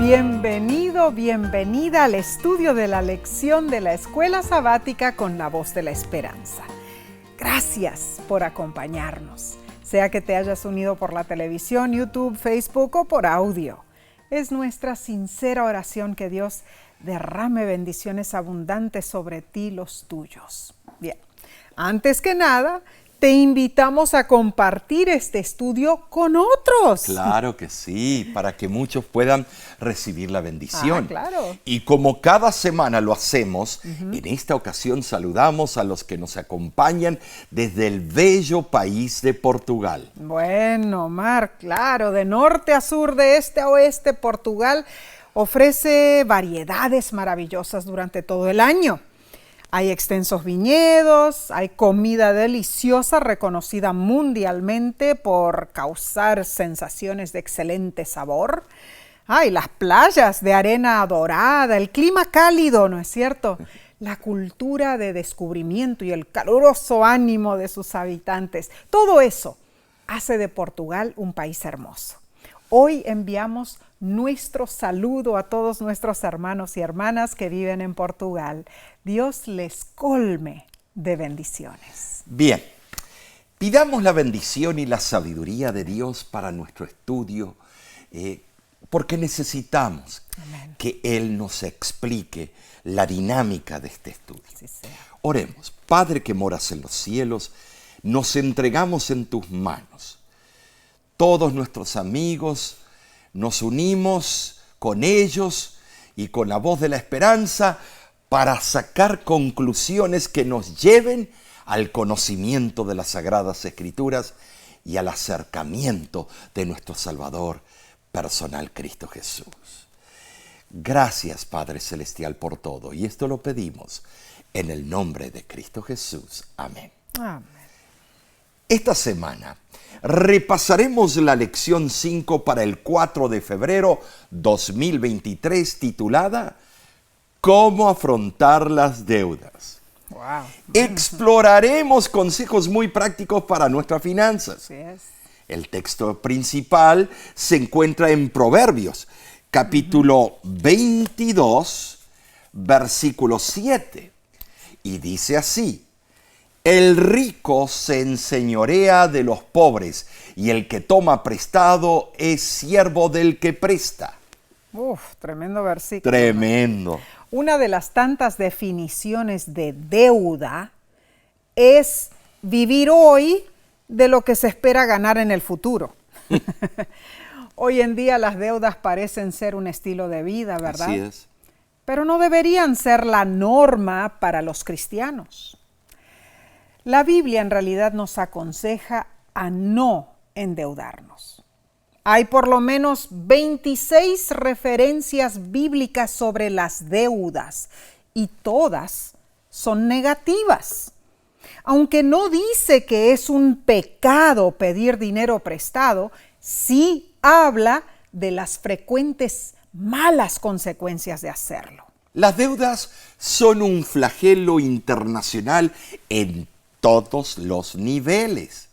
Bienvenido, bienvenida al estudio de la lección de la Escuela Sabática con la Voz de la Esperanza. Gracias por acompañarnos, sea que te hayas unido por la televisión, YouTube, Facebook o por audio. Es nuestra sincera oración que Dios derrame bendiciones abundantes sobre ti y los tuyos. Bien, antes que nada, te invitamos a compartir este estudio con otros. Claro que sí, para que muchos puedan recibir la bendición. Claro. Y como cada semana lo hacemos, en esta ocasión saludamos a los que nos acompañan desde el bello país de Portugal. Bueno, Omar, claro, de norte a sur, de este a oeste, Portugal ofrece variedades maravillosas durante todo el año. Hay extensos viñedos, hay comida deliciosa reconocida mundialmente por causar sensaciones de excelente sabor. Hay las playas de arena dorada, el clima cálido, ¿no es cierto? La cultura de descubrimiento y el caluroso ánimo de sus habitantes. Todo eso hace de Portugal un país hermoso. Hoy enviamos nuestro saludo a todos nuestros hermanos y hermanas que viven en Portugal. Dios les colme de bendiciones. Bien, pidamos la bendición y la sabiduría de Dios para nuestro estudio, porque necesitamos que Él nos explique la dinámica de este estudio. Así sea. Oremos. Padre que moras en los cielos, nos entregamos en tus manos. Todos nuestros amigos nos unimos con ellos y con la voz de la esperanza para sacar conclusiones que nos lleven al conocimiento de las Sagradas Escrituras y al acercamiento de nuestro Salvador personal, Cristo Jesús. Gracias, Padre Celestial, por todo. Y esto lo pedimos en el nombre de Cristo Jesús. Amén. Amén. Esta semana repasaremos la lección 5 para el 4 de febrero 2023 titulada ¿Cómo afrontar las deudas? Wow. Exploraremos consejos muy prácticos para nuestras finanzas. Así es. El texto principal se encuentra en Proverbios, capítulo 22, versículo 7. Y dice así: el rico se enseñorea de los pobres, y el que toma prestado es siervo del que presta. Tremendo versículo. Tremendo. Una de las tantas definiciones de deuda es vivir hoy de lo que se espera ganar en el futuro. Hoy en día las deudas parecen ser un estilo de vida, ¿verdad? Así es. Pero no deberían ser la norma para los cristianos. La Biblia en realidad nos aconseja a no endeudarnos. Hay por lo menos 26 referencias bíblicas sobre las deudas y todas son negativas. Aunque no dice que es un pecado pedir dinero prestado, sí habla de las frecuentes malas consecuencias de hacerlo. Las deudas son un flagelo internacional en todos los niveles: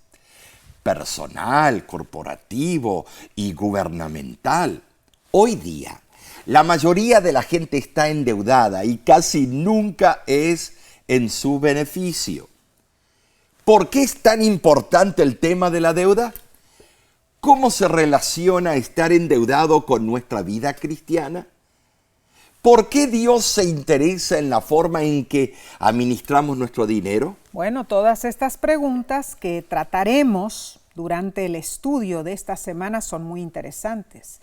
personal, corporativo y gubernamental. Hoy día, la mayoría de la gente está endeudada y casi nunca es en su beneficio. ¿Por qué es tan importante el tema de la deuda? ¿Cómo se relaciona estar endeudado con nuestra vida cristiana? ¿Por qué Dios se interesa en la forma en que administramos nuestro dinero? Bueno, todas estas preguntas que trataremos durante el estudio de esta semana son muy interesantes.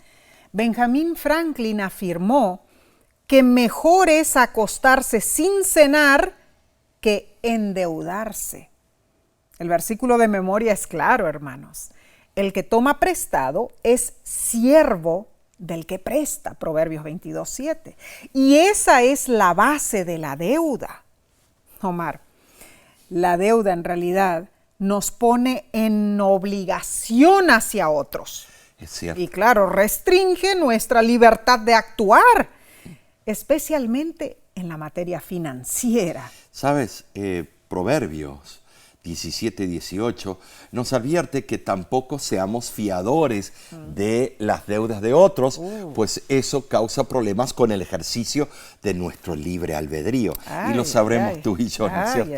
Benjamin Franklin afirmó que mejor es acostarse sin cenar que endeudarse. El versículo de memoria es claro, hermanos. El que toma prestado es siervo del que presta, Proverbios 22:7. Y esa es la base de la deuda. Omar, la deuda en realidad nos pone en obligación hacia otros. Es cierto. Y claro, restringe nuestra libertad de actuar, especialmente en la materia financiera. ¿Sabes? Proverbios 17 y 18, nos advierte que tampoco seamos fiadores de las deudas de otros, pues eso causa problemas con el ejercicio de nuestro libre albedrío. Y lo sabremos tú y yo, ¿no es cierto?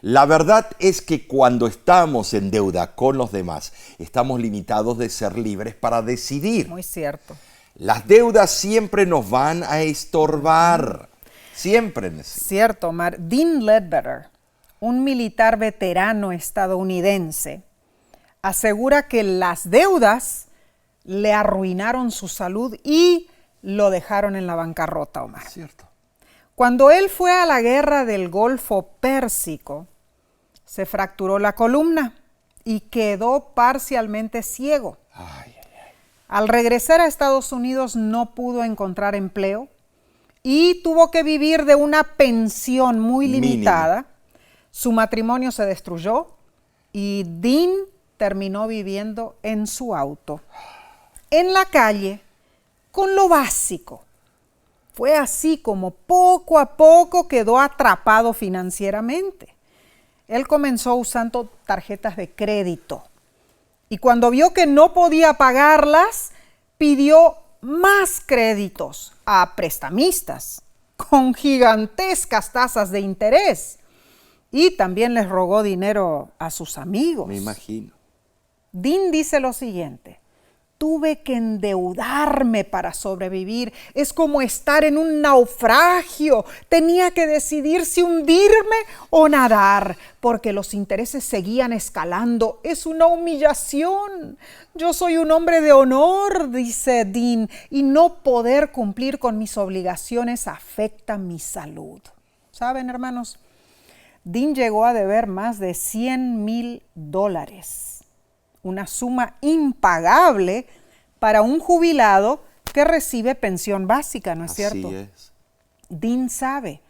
La verdad es que cuando estamos en deuda con los demás, estamos limitados de ser libres para decidir. Muy cierto. Las deudas siempre nos van a estorbar. Siempre. Cierto, Omar. Dean Ledbetter, un militar veterano estadounidense, asegura que las deudas le arruinaron su salud y lo dejaron en la bancarrota, Omar. Cierto. Cuando él fue a la guerra del Golfo Pérsico, se fracturó la columna y quedó parcialmente ciego. Al regresar a Estados Unidos no pudo encontrar empleo y tuvo que vivir de una pensión muy limitada. Su matrimonio se destruyó y Dean terminó viviendo en su auto, en la calle, con lo básico. Fue así como poco a poco quedó atrapado financieramente. Él comenzó usando tarjetas de crédito y cuando vio que no podía pagarlas, pidió más créditos a prestamistas con gigantescas tasas de interés y también les rogó dinero a sus amigos. Me imagino. Dean dice lo siguiente: tuve que endeudarme para sobrevivir. Es como estar en un naufragio. Tenía que decidir si hundirme o nadar, porque los intereses seguían escalando. Es una humillación. Yo soy un hombre de honor, dice Dean, y no poder cumplir con mis obligaciones afecta mi salud. ¿Saben, hermanos? Dean llegó a deber más de $100,000. Una suma impagable para un jubilado que recibe pensión básica, ¿no es cierto? Así es. Dean sabe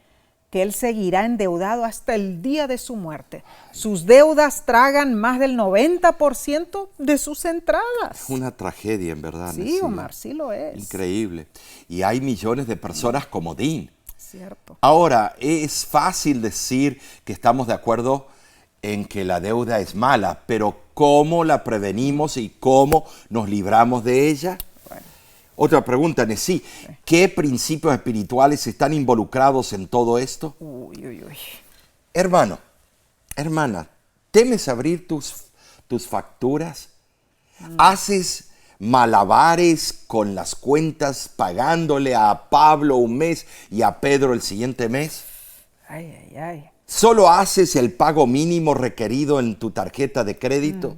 que él seguirá endeudado hasta el día de su muerte. Sus deudas tragan más del 90% de sus entradas. Una tragedia, en verdad. Sí, Omar, sí lo es. Increíble. Y hay millones de personas como Dean. Cierto. Ahora, es fácil decir que estamos de acuerdo en que la deuda es mala, pero ¿cómo la prevenimos y cómo nos libramos de ella? Bueno. Otra pregunta, Nesí. ¿Qué principios espirituales están involucrados en todo esto? Uy. Hermano, hermana, ¿temes abrir tus facturas? ¿Haces malabares con las cuentas pagándole a Pablo un mes y a Pedro el siguiente mes? Ay. ¿Solo haces el pago mínimo requerido en tu tarjeta de crédito?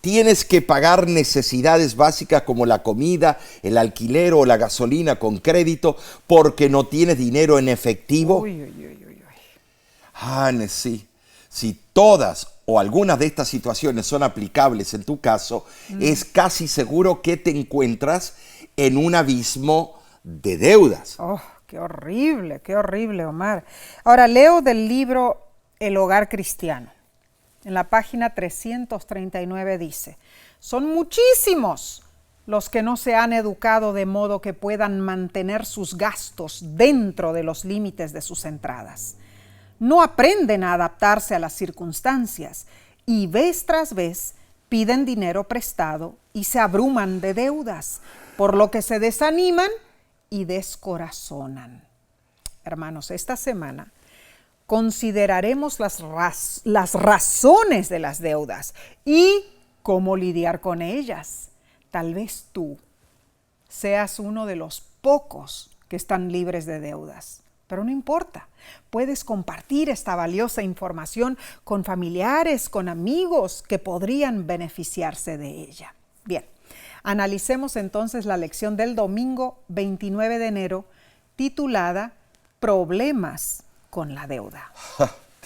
¿Tienes que pagar necesidades básicas como la comida, el alquiler o la gasolina con crédito porque no tienes dinero en efectivo? Uy. Sí. Si todas o algunas de estas situaciones son aplicables en tu caso, es casi seguro que te encuentras en un abismo de deudas. Oh, qué horrible, Omar. Ahora leo del libro El Hogar Cristiano. En la página 339 dice: son muchísimos los que no se han educado de modo que puedan mantener sus gastos dentro de los límites de sus entradas. No aprenden a adaptarse a las circunstancias y vez tras vez piden dinero prestado y se abruman de deudas, por lo que se desaniman y descorazonan. Hermanos, esta semana consideraremos las razones de las deudas y cómo lidiar con ellas. Tal vez tú seas uno de los pocos que están libres de deudas, pero no importa. Puedes compartir esta valiosa información con familiares, con amigos que podrían beneficiarse de ella. Bien, analicemos entonces la lección del domingo 29 de enero titulada Problemas con la deuda.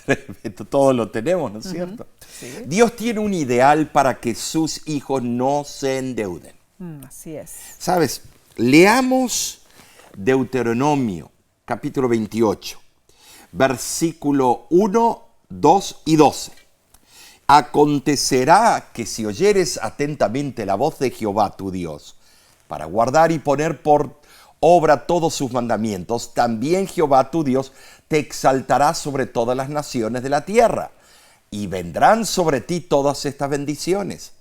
Tremendo, todo lo tenemos, ¿no es cierto? Sí. Dios tiene un ideal para que sus hijos no se endeuden. Así es. ¿Sabes? Leamos Deuteronomio, capítulo 28, versículo 1, 2 y 12. Acontecerá que si oyeres atentamente la voz de Jehová tu Dios, para guardar y poner por obra todos sus mandamientos, también Jehová tu Dios te exaltará sobre todas las naciones de la tierra. y vendrán sobre ti todas estas bendiciones.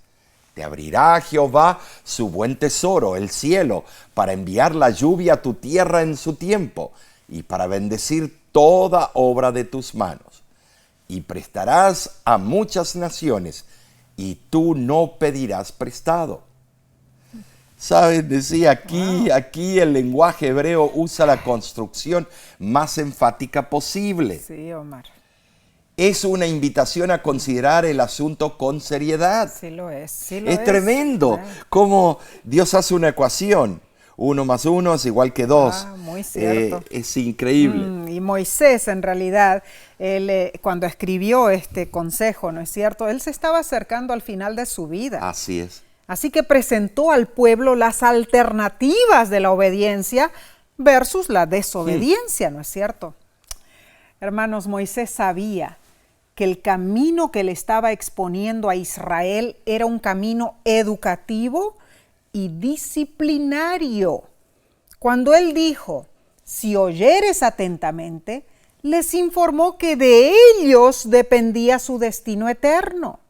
Te abrirá Jehová su buen tesoro, el cielo, para enviar la lluvia a tu tierra en su tiempo y para bendecir toda obra de tus manos. Y prestarás a muchas naciones y tú no pedirás prestado. ¿Sabes? Decía aquí el lenguaje hebreo usa la construcción más enfática posible. Sí, Omar. Es una invitación a considerar el asunto con seriedad. Sí lo es, sí lo es. Es tremendo cómo Dios hace una ecuación. 1 más 1 es igual que 2. Muy cierto. Es increíble. Y Moisés, en realidad, él, cuando escribió este consejo, ¿no es cierto? Él se estaba acercando al final de su vida. Así es. Así que presentó al pueblo las alternativas de la obediencia versus la desobediencia, ¿no es cierto? Hermanos, Moisés sabía que el camino que le estaba exponiendo a Israel era un camino educativo y disciplinario. Cuando él dijo, si oyeres atentamente, les informó que de ellos dependía su destino eterno.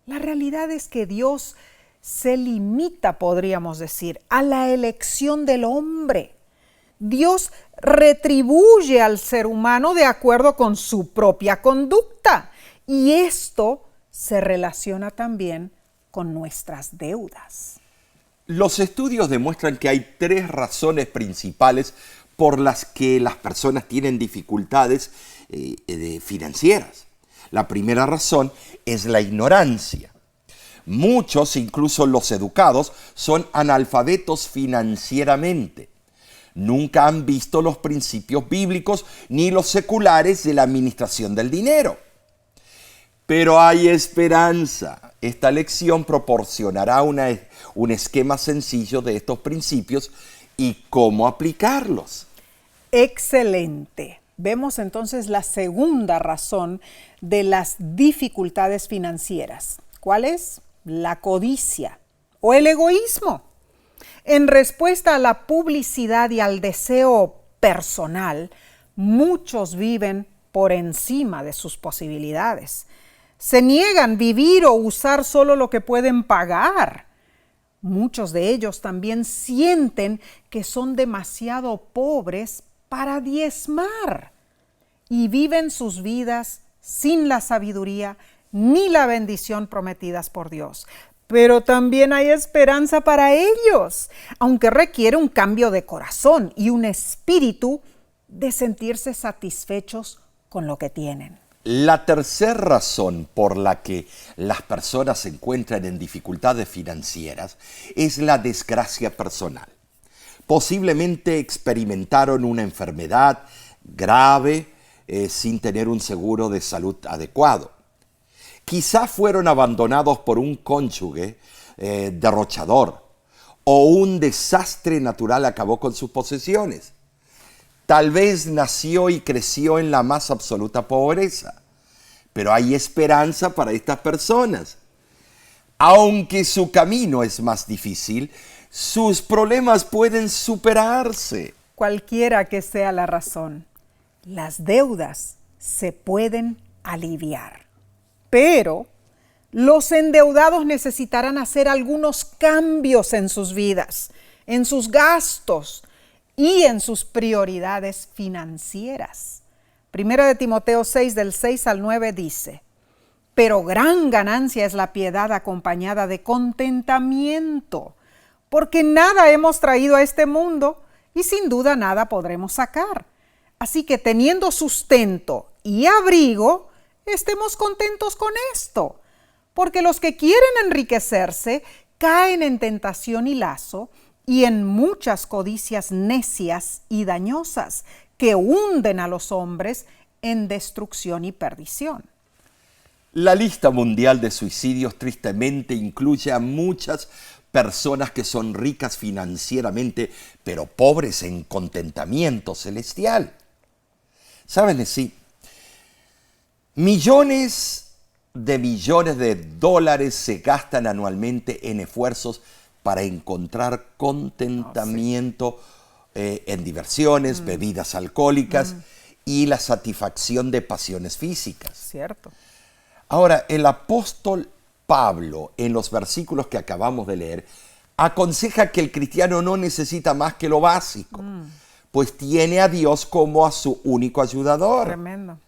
La realidad es que Dios se limita, podríamos decir, a la elección del hombre. Dios retribuye al ser humano de acuerdo con su propia conducta. Y esto se relaciona también con nuestras deudas. Los estudios demuestran que hay 3 razones principales por las que las personas tienen dificultades financieras. La primera razón es la ignorancia. Muchos, incluso los educados, son analfabetos financieramente. Nunca han visto los principios bíblicos ni los seculares de la administración del dinero. Pero hay esperanza. Esta lección proporcionará un esquema sencillo de estos principios y cómo aplicarlos. Excelente. Vemos entonces la segunda razón de las dificultades financieras. ¿Cuál es? La codicia o el egoísmo. En respuesta a la publicidad y al deseo personal, muchos viven por encima de sus posibilidades. Se niegan a vivir o usar solo lo que pueden pagar. Muchos de ellos también sienten que son demasiado pobres para diezmar y viven sus vidas sin la sabiduría ni la bendición prometidas por Dios. Pero también hay esperanza para ellos, aunque requiere un cambio de corazón y un espíritu de sentirse satisfechos con lo que tienen. La tercera razón por la que las personas se encuentran en dificultades financieras es la desgracia personal. Posiblemente experimentaron una enfermedad grave sin tener un seguro de salud adecuado. Quizá fueron abandonados por un cónyuge derrochador o un desastre natural acabó con sus posesiones. Tal vez nació y creció en la más absoluta pobreza, pero hay esperanza para estas personas. Aunque su camino es más difícil, sus problemas pueden superarse. Cualquiera que sea la razón, las deudas se pueden aliviar. Pero los endeudados necesitarán hacer algunos cambios en sus vidas, en sus gastos y en sus prioridades financieras. Primero de Timoteo 6, del 6 al 9 dice, pero gran ganancia es la piedad acompañada de contentamiento, porque nada hemos traído a este mundo y sin duda nada podremos sacar. Así que teniendo sustento y abrigo, estemos contentos con esto, porque los que quieren enriquecerse caen en tentación y lazo y en muchas codicias necias y dañosas que hunden a los hombres en destrucción y perdición. La lista mundial de suicidios tristemente incluye a muchas personas que son ricas financieramente, pero pobres en contentamiento celestial. ¿Saben? Sí. Millones de dólares se gastan anualmente en esfuerzos para encontrar contentamiento en diversiones, bebidas alcohólicas y la satisfacción de pasiones físicas. Cierto. Ahora, el apóstol Pablo, en los versículos que acabamos de leer, aconseja que el cristiano no necesita más que lo básico, pues tiene a Dios como a su único ayudador. Tremendo.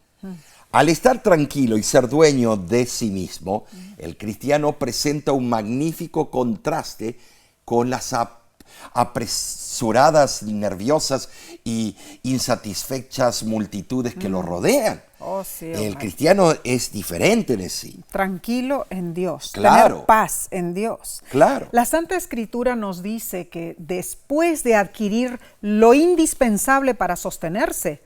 Al estar tranquilo y ser dueño de sí mismo, el cristiano presenta un magnífico contraste con las apresuradas, nerviosas y insatisfechas multitudes que lo rodean. Oh, sí, El cristiano es diferente en sí. Tranquilo en Dios, Claro. tener paz en Dios. Claro. La Santa Escritura nos dice que después de adquirir lo indispensable para sostenerse,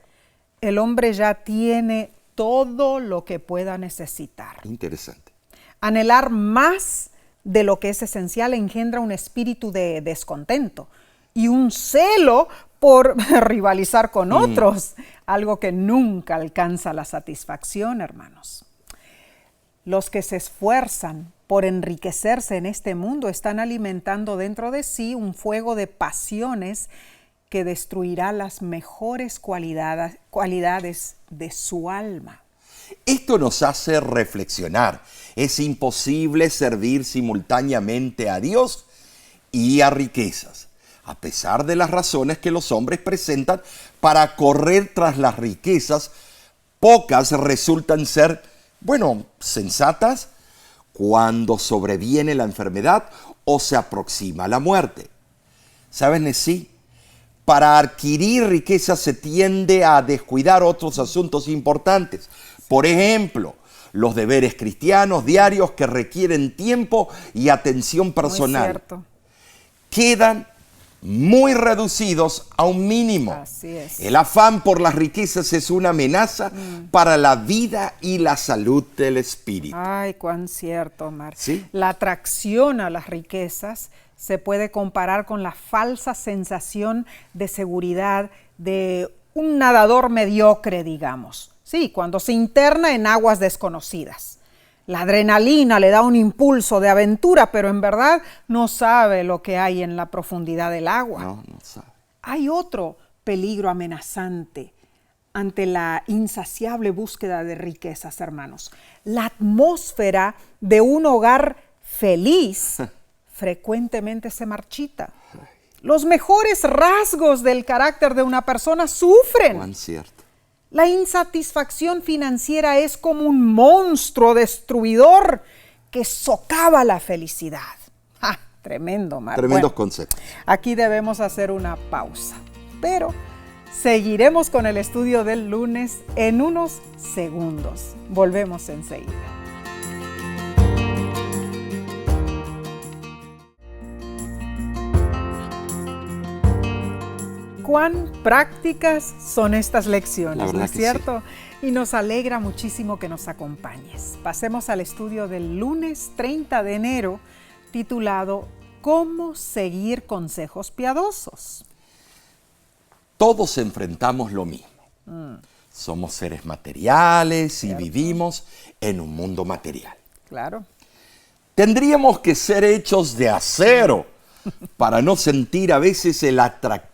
el hombre ya tiene todo lo que pueda necesitar. Interesante. Anhelar más de lo que es esencial engendra un espíritu de descontento y un celo por rivalizar con otros, algo que nunca alcanza la satisfacción, hermanos. Los que se esfuerzan por enriquecerse en este mundo están alimentando dentro de sí un fuego de pasiones que destruirá las mejores cualidades de su alma. Esto nos hace reflexionar. Es imposible servir simultáneamente a Dios y a riquezas, a pesar de las razones que los hombres presentan para correr tras las riquezas. Pocas resultan ser, sensatas cuando sobreviene la enfermedad o se aproxima la muerte. ¿Saben? Sí, para adquirir riquezas se tiende a descuidar otros asuntos importantes. Por ejemplo, los deberes cristianos diarios que requieren tiempo y atención personal. Muy cierto. Quedan muy reducidos a un mínimo. Así es. El afán por las riquezas es una amenaza para la vida y la salud del espíritu. Ay, cuán cierto, Omar. ¿Sí? La atracción a las riquezas se puede comparar con la falsa sensación de seguridad de un nadador mediocre, digamos. Sí, cuando se interna en aguas desconocidas. La adrenalina le da un impulso de aventura, pero en verdad no sabe lo que hay en la profundidad del agua. No sabe. Hay otro peligro amenazante ante la insaciable búsqueda de riquezas, hermanos. La atmósfera de un hogar feliz frecuentemente se marchita. Los mejores rasgos del carácter de una persona sufren. Cuán cierto. La insatisfacción financiera es como un monstruo destruidor que socava la felicidad. ¡Ja! Tremendo, Mar. Tremendos conceptos. Aquí debemos hacer una pausa, pero seguiremos con el estudio del lunes en unos segundos. Volvemos enseguida. Cuán prácticas son estas lecciones, ¿no es cierto? Sí. Y nos alegra muchísimo que nos acompañes. Pasemos al estudio del lunes 30 de enero, titulado ¿Cómo seguir consejos piadosos? Todos enfrentamos lo mismo. Somos seres materiales y vivimos en un mundo material. Claro. Tendríamos que ser hechos de acero para no sentir a veces el atractivo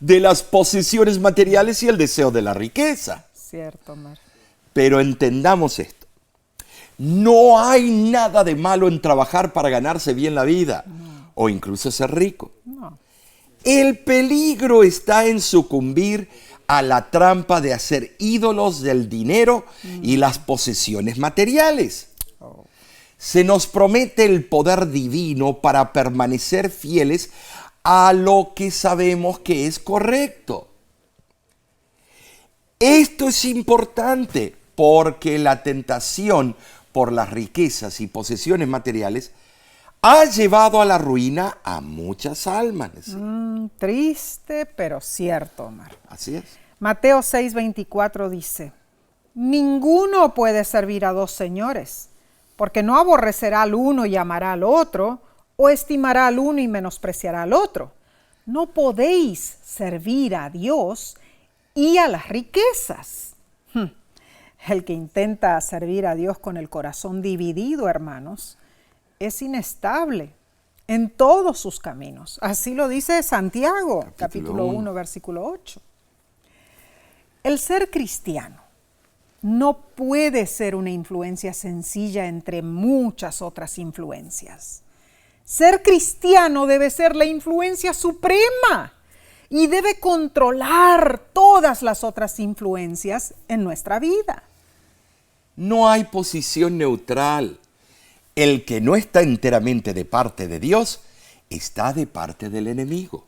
de las posesiones materiales y el deseo de la riqueza. Cierto, Mar. Pero entendamos esto. No hay nada de malo en trabajar para ganarse bien la vida o incluso ser rico. No. El peligro está en sucumbir a la trampa de hacer ídolos del dinero y las posesiones materiales. Se nos promete el poder divino para permanecer fieles a lo que sabemos que es correcto. Esto es importante porque la tentación por las riquezas y posesiones materiales ha llevado a la ruina a muchas almas. Triste, pero cierto, Omar. Así es. Mateo 6:24 dice, ninguno puede servir a dos señores, porque no aborrecerá al uno y amará al otro, o estimará al uno y menospreciará al otro. No podéis servir a Dios y a las riquezas. El que intenta servir a Dios con el corazón dividido, hermanos, es inestable en todos sus caminos. Así lo dice Santiago, capítulo 1, versículo 8. El ser cristiano no puede ser una influencia sencilla entre muchas otras influencias. Ser cristiano debe ser la influencia suprema y debe controlar todas las otras influencias en nuestra vida. No hay posición neutral. El que no está enteramente de parte de Dios está de parte del enemigo.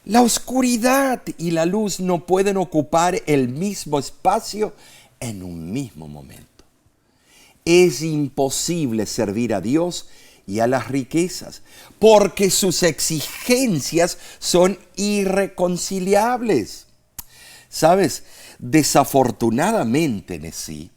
La oscuridad y la luz no pueden ocupar el mismo espacio en un mismo momento. Es imposible servir a Dios y a las riquezas, porque sus exigencias son irreconciliables. ¿Sabes? Desafortunadamente, Nesí,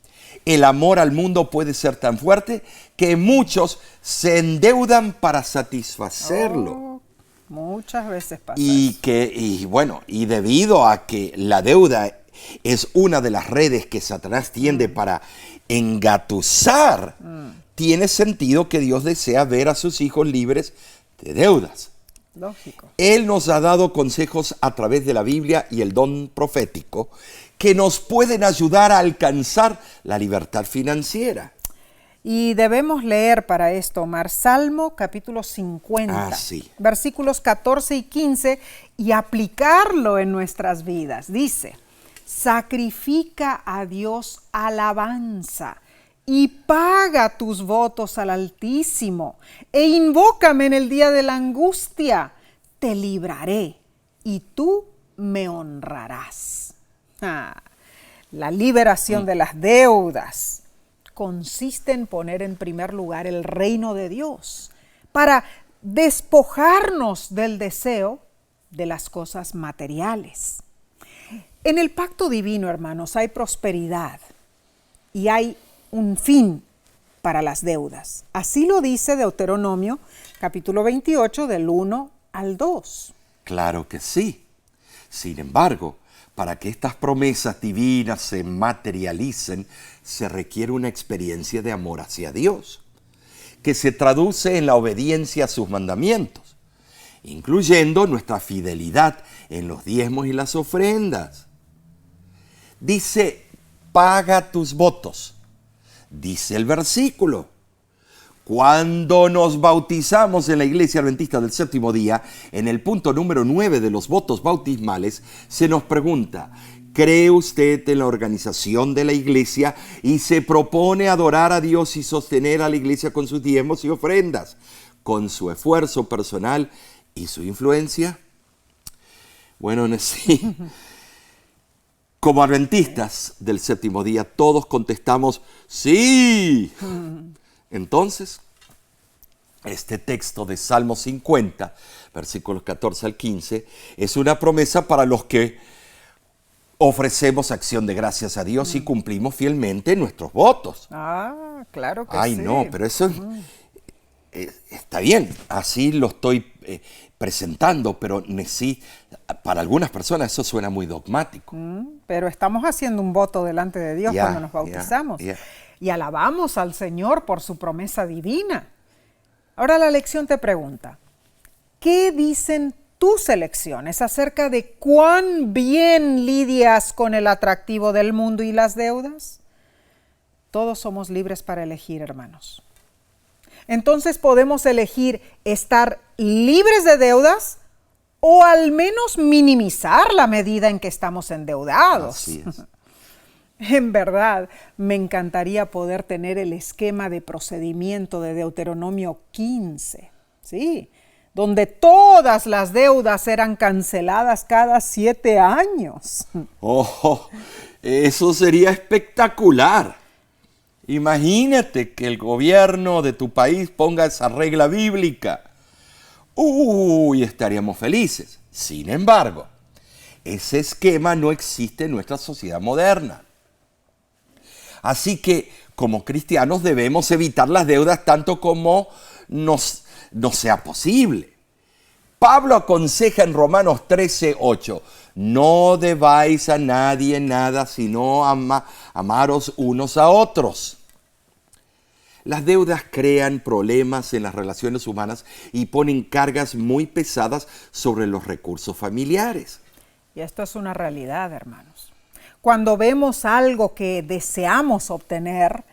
el amor al mundo puede ser tan fuerte que muchos se endeudan para satisfacerlo. Muchas veces pasa Y debido a que la deuda es una de las redes que Satanás tiende para engatusar, tiene sentido que Dios desea ver a sus hijos libres de deudas. Lógico. Él nos ha dado consejos a través de la Biblia y el don profético que nos pueden ayudar a alcanzar la libertad financiera. Y debemos leer para esto, Omar, Salmo capítulo 50, versículos 14 y 15, y aplicarlo en nuestras vidas. Dice: sacrifica a Dios alabanza y paga tus votos al Altísimo, e invócame en el día de la angustia. Te libraré y tú me honrarás. La liberación de las deudas consiste en poner en primer lugar el reino de Dios para despojarnos del deseo de las cosas materiales. En el pacto divino, hermanos, hay prosperidad y hay un fin para las deudas. Así lo dice Deuteronomio, capítulo 28, del 1 al 2. Claro que sí. Sin embargo, para que estas promesas divinas se materialicen, se requiere una experiencia de amor hacia Dios, que se traduce en la obediencia a sus mandamientos, incluyendo nuestra fidelidad en los diezmos y las ofrendas. Dice: paga tus votos. Dice el versículo. Cuando nos bautizamos en la Iglesia Adventista del Séptimo Día, en el punto número 9 de los votos bautismales, se nos pregunta: ¿cree usted en la organización de la Iglesia y se propone adorar a Dios y sostener a la Iglesia con sus diezmos y ofrendas, con su esfuerzo personal y su influencia? Bueno, sí. Como adventistas del Séptimo Día, todos contestamos ¡sí! Entonces, este texto de Salmo 50, versículos 14 al 15, es una promesa para los que ofrecemos acción de gracias a Dios y cumplimos fielmente nuestros votos. Claro que sí. No, pero eso está bien, así lo estoy presentando, pero sí, para algunas personas eso suena muy dogmático. Pero estamos haciendo un voto delante de Dios cuando nos bautizamos. Y alabamos al Señor por su promesa divina. Ahora la lección te pregunta: ¿qué dicen tus elecciones acerca de cuán bien lidias con el atractivo del mundo y las deudas? Todos somos libres para elegir, hermanos. Entonces podemos elegir estar libres de deudas o al menos minimizar la medida en que estamos endeudados. Así es. En verdad, me encantaría poder tener el esquema de procedimiento de Deuteronomio 15, ¿sí?, donde todas las deudas eran canceladas cada 7 años. ¡Oh! Eso sería espectacular. Imagínate que el gobierno de tu país ponga esa regla bíblica. Estaríamos felices. Sin embargo, ese esquema no existe en nuestra sociedad moderna. Así que, como cristianos, debemos evitar las deudas tanto como nos sea posible. Pablo aconseja en Romanos 13:8: no debáis a nadie nada, sino amaros unos a otros. Las deudas crean problemas en las relaciones humanas y ponen cargas muy pesadas sobre los recursos familiares. Y esto es una realidad, hermanos. Cuando vemos algo que deseamos obtener,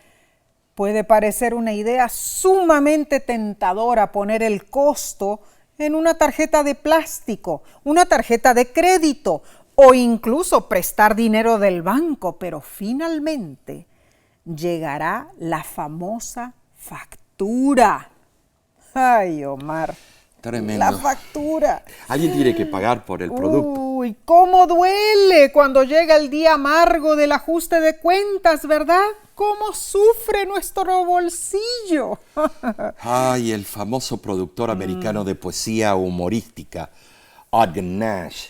puede parecer una idea sumamente tentadora poner el costo en una tarjeta de plástico, una tarjeta de crédito o incluso prestar dinero del banco, pero finalmente llegará la famosa factura. Ay, Omar. Tremendo. La factura. Alguien tiene que pagar por el producto. Uy, cómo duele cuando llega el día amargo del ajuste de cuentas, ¿verdad? Cómo sufre nuestro bolsillo. Ay, el famoso productor americano de poesía humorística, Ogden Nash,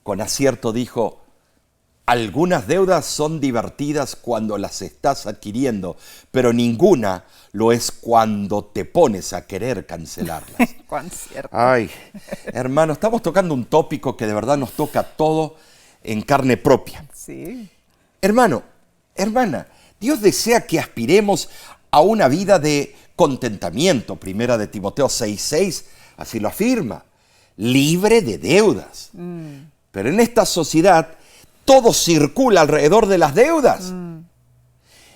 con acierto dijo: algunas deudas son divertidas cuando las estás adquiriendo, pero ninguna lo es cuando te pones a querer cancelarlas. Cuán cierto. Ay, hermano, estamos tocando un tópico que de verdad nos toca todo en carne propia. Sí. Hermano, hermana, Dios desea que aspiremos a una vida de contentamiento. Primera de Timoteo 6:6, así lo afirma, libre de deudas. Pero en esta sociedad todo circula alrededor de las deudas.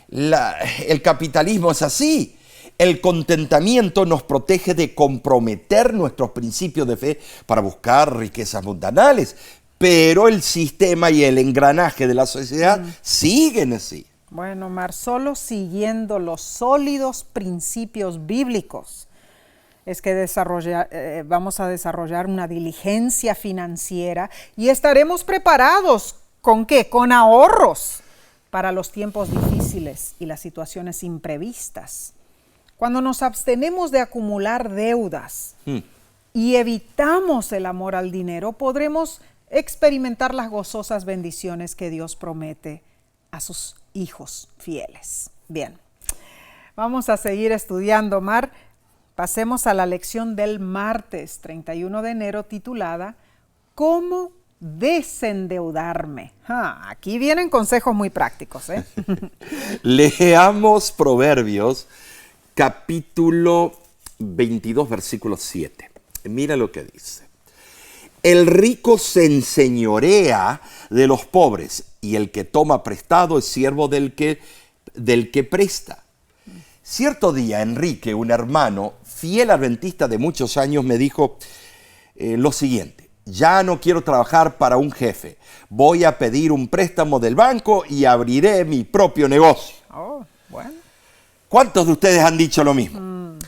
El capitalismo es así. El contentamiento nos protege de comprometer nuestros principios de fe para buscar riquezas mundanales. Pero el sistema y el engranaje de la sociedad siguen así. Bueno, Omar, solo siguiendo los sólidos principios bíblicos es que vamos a desarrollar una diligencia financiera y estaremos preparados. ¿Con qué? Con ahorros para los tiempos difíciles y las situaciones imprevistas. Cuando nos abstenemos de acumular deudas y evitamos el amor al dinero, podremos experimentar las gozosas bendiciones que Dios promete a sus hijos fieles. Bien, vamos a seguir estudiando, Omar. Pasemos a la lección del martes 31 de enero titulada ¿Cómo desendeudarme? Aquí vienen consejos muy prácticos, ¿eh? Leamos Proverbios, capítulo 22, versículo 7. Mira lo que dice. El rico se enseñorea de los pobres, y el que toma prestado es siervo del que presta. Cierto día, Enrique, un hermano, fiel adventista de muchos años, me dijo lo siguiente: ya no quiero trabajar para un jefe, voy a pedir un préstamo del banco y abriré mi propio negocio. Oh, bueno. ¿Cuántos de ustedes han dicho lo mismo?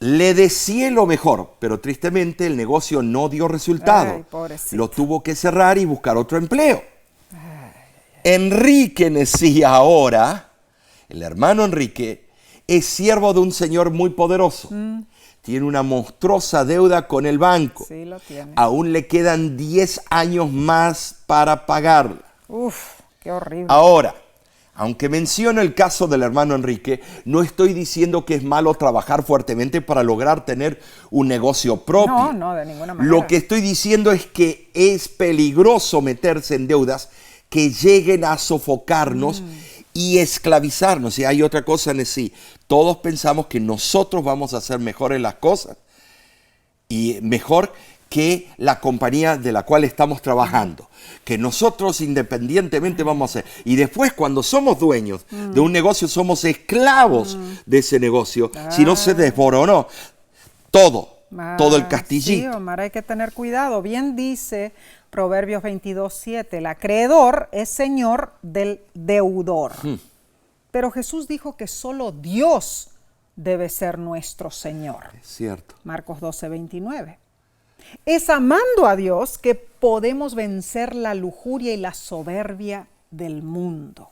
Le deseé lo mejor, pero tristemente el negocio no dio resultado. Ay, pobrecito. Lo tuvo que cerrar y buscar otro empleo. Enrique Nesía ahora, el hermano Enrique, es siervo de un señor muy poderoso. Tiene una monstruosa deuda con el banco. Sí, lo tiene. Aún le quedan 10 años más para pagarla. Uf, qué horrible. Ahora, aunque menciono el caso del hermano Enrique, no estoy diciendo que es malo trabajar fuertemente para lograr tener un negocio propio. No, de ninguna manera. Lo que estoy diciendo es que es peligroso meterse en deudas que lleguen a sofocarnos y esclavizarnos. Y hay otra cosa en sí. Todos pensamos que nosotros vamos a hacer mejores las cosas y mejor que la compañía de la cual estamos trabajando, que nosotros independientemente vamos a hacer. Y después, cuando somos dueños de un negocio, somos esclavos de ese negocio. Si no, se desmoronó todo el castillito. Sí, Omar, hay que tener cuidado. Bien dice Proverbios 22:7, el acreedor es señor del deudor. Pero Jesús dijo que solo Dios debe ser nuestro Señor. Es cierto. Marcos 12:29. Es amando a Dios que podemos vencer la lujuria y la soberbia del mundo.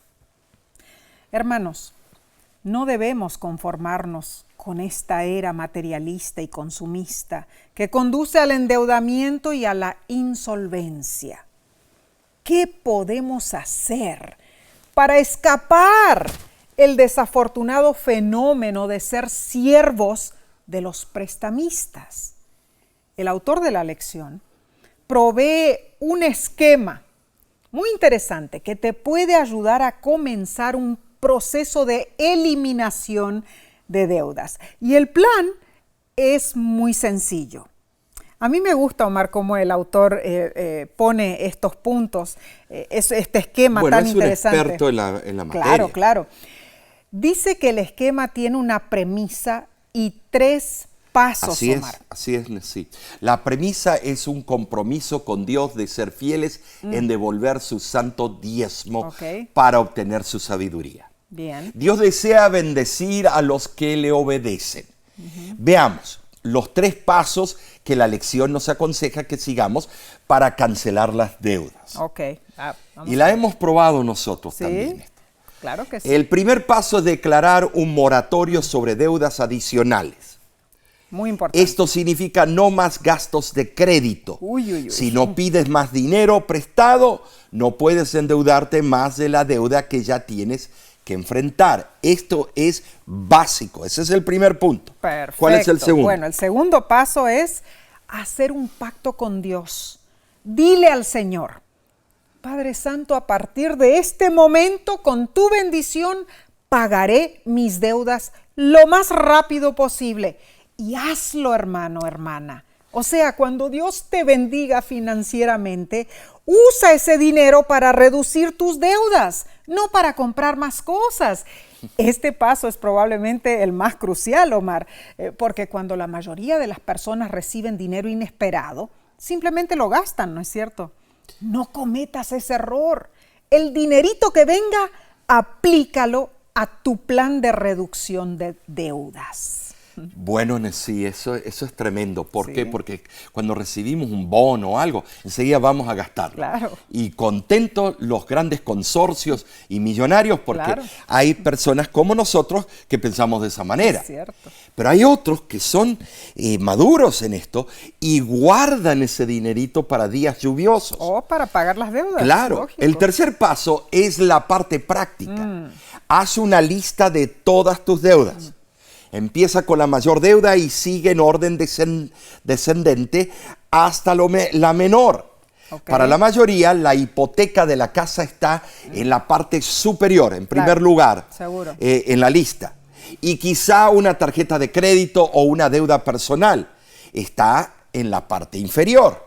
Hermanos, no debemos conformarnos con esta era materialista y consumista que conduce al endeudamiento y a la insolvencia. ¿Qué podemos hacer para escapar el desafortunado fenómeno de ser siervos de los prestamistas? El autor de la lección provee un esquema muy interesante que te puede ayudar a comenzar un proceso de eliminación de deudas. Y el plan es muy sencillo. A mí me gusta, Omar, cómo el autor pone estos puntos, este esquema tan interesante. Bueno, es un experto en la materia. Claro, claro. Dice que el esquema tiene una premisa y 3 pasos, Omar. Así es, sí. La premisa es un compromiso con Dios de ser fieles en devolver su santo diezmo para obtener su sabiduría. Bien. Dios desea bendecir a los que le obedecen. Veamos los 3 pasos que la lección nos aconseja que sigamos para cancelar las deudas. Y la hemos probado nosotros también. Claro que sí. El primer paso es declarar un moratorio sobre deudas adicionales. Muy importante. Esto significa no más gastos de crédito. Si no pides más dinero prestado, no puedes endeudarte más de la deuda que ya tienes que enfrentar. Esto es básico. Ese es el primer punto. Perfecto. ¿Cuál es el segundo? Bueno, el segundo paso es hacer un pacto con Dios. Dile al Señor: Padre Santo, a partir de este momento, con tu bendición, pagaré mis deudas lo más rápido posible. Y hazlo, hermano, hermana. O sea, cuando Dios te bendiga financieramente, usa ese dinero para reducir tus deudas, no para comprar más cosas. Este paso es probablemente el más crucial, Omar, porque cuando la mayoría de las personas reciben dinero inesperado, simplemente lo gastan, ¿no es cierto? No cometas ese error. El dinerito que venga, aplícalo a tu plan de reducción de deudas. Bueno, sí, eso es tremendo. ¿Por qué? Porque cuando recibimos un bono o algo, enseguida vamos a gastarlo. Claro. Y contentos los grandes consorcios y millonarios, porque hay personas como nosotros que pensamos de esa manera. Es cierto. Pero hay otros que son maduros en esto y guardan ese dinerito para días lluviosos. O para pagar las deudas. Claro. Lógico. El tercer paso es la parte práctica. Haz una lista de todas tus deudas. Empieza con la mayor deuda y sigue en orden descendente hasta la menor. Para la mayoría, la hipoteca de la casa está en la parte superior, en primer lugar, en la lista. Y quizá una tarjeta de crédito o una deuda personal está en la parte inferior.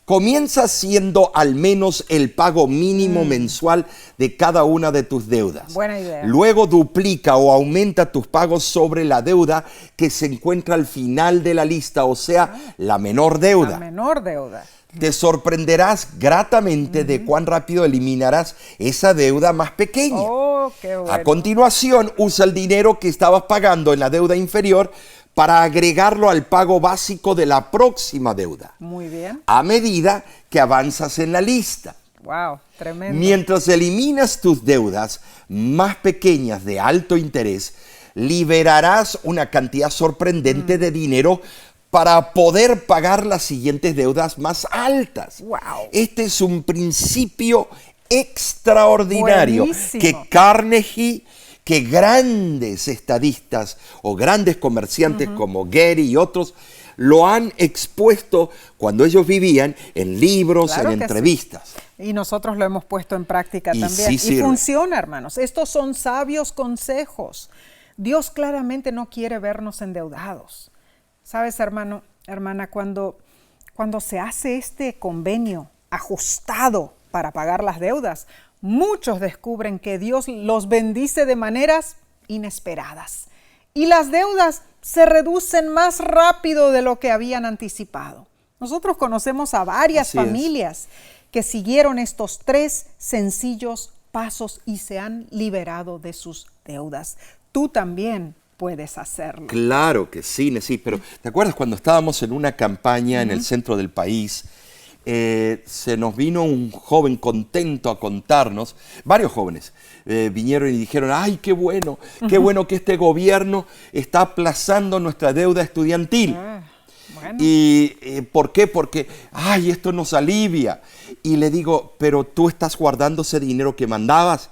Comienza haciendo al menos el pago mínimo mensual de cada una de tus deudas. Buena idea. Luego duplica o aumenta tus pagos sobre la deuda que se encuentra al final de la lista, o sea, la menor deuda. La menor deuda. Te sorprenderás gratamente de cuán rápido eliminarás esa deuda más pequeña. Oh, qué bueno. A continuación, usa el dinero que estabas pagando en la deuda inferior para agregarlo al pago básico de la próxima deuda. Muy bien. A medida que avanzas en la lista. Wow, tremendo. Mientras eliminas tus deudas más pequeñas de alto interés, liberarás una cantidad sorprendente de dinero para poder pagar las siguientes deudas más altas. Wow. Este es un principio extraordinario. Buenísimo. que grandes estadistas o grandes comerciantes como Gary y otros lo han expuesto cuando ellos vivían en libros, en entrevistas. Y nosotros lo hemos puesto en práctica también. Sí y funciona, hermanos. Estos son sabios consejos. Dios claramente no quiere vernos endeudados. ¿Sabes, hermano, hermana? Cuando se hace este convenio ajustado para pagar las deudas, muchos descubren que Dios los bendice de maneras inesperadas y las deudas se reducen más rápido de lo que habían anticipado. Nosotros conocemos a varias familias que siguieron estos 3 sencillos pasos y se han liberado de sus deudas. Tú también puedes hacerlo. Claro que sí, pero ¿te acuerdas cuando estábamos en una campaña en el centro del país? Se nos vino un joven contento a contarnos, varios jóvenes vinieron y dijeron: ¡ay, qué bueno que este gobierno está aplazando nuestra deuda estudiantil! Bueno. ¿Y por qué? Porque, ¡ay, esto nos alivia! Y le digo: pero tú estás guardando ese dinero que mandabas,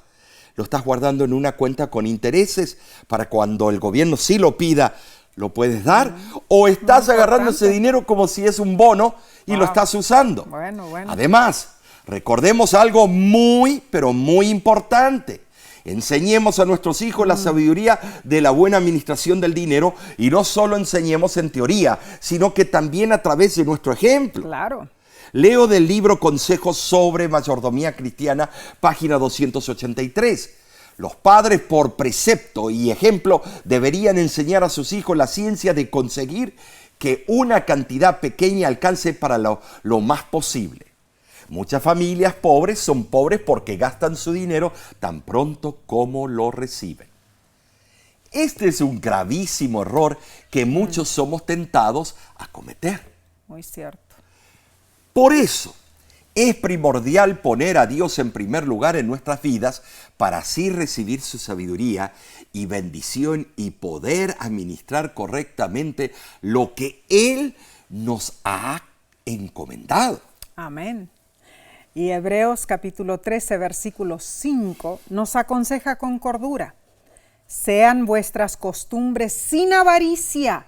lo estás guardando en una cuenta con intereses para cuando el gobierno sí lo pida, ¿lo puedes dar? ¿O estás agarrando ese dinero como si es un bono y lo estás usando? Bueno. Además, recordemos algo muy, pero muy importante. Enseñemos a nuestros hijos la sabiduría de la buena administración del dinero y no solo enseñemos en teoría, sino que también a través de nuestro ejemplo. Claro. Leo del libro Consejos sobre Mayordomía Cristiana, página 283. Los padres, por precepto y ejemplo, deberían enseñar a sus hijos la ciencia de conseguir que una cantidad pequeña alcance para lo más posible. Muchas familias pobres son pobres porque gastan su dinero tan pronto como lo reciben. Este es un gravísimo error que muchos somos tentados a cometer. Muy cierto. Por eso es primordial poner a Dios en primer lugar en nuestras vidas para así recibir su sabiduría y bendición y poder administrar correctamente lo que Él nos ha encomendado. Amén. Y Hebreos capítulo 13, versículo 5 nos aconseja con cordura. Sean vuestras costumbres sin avaricia,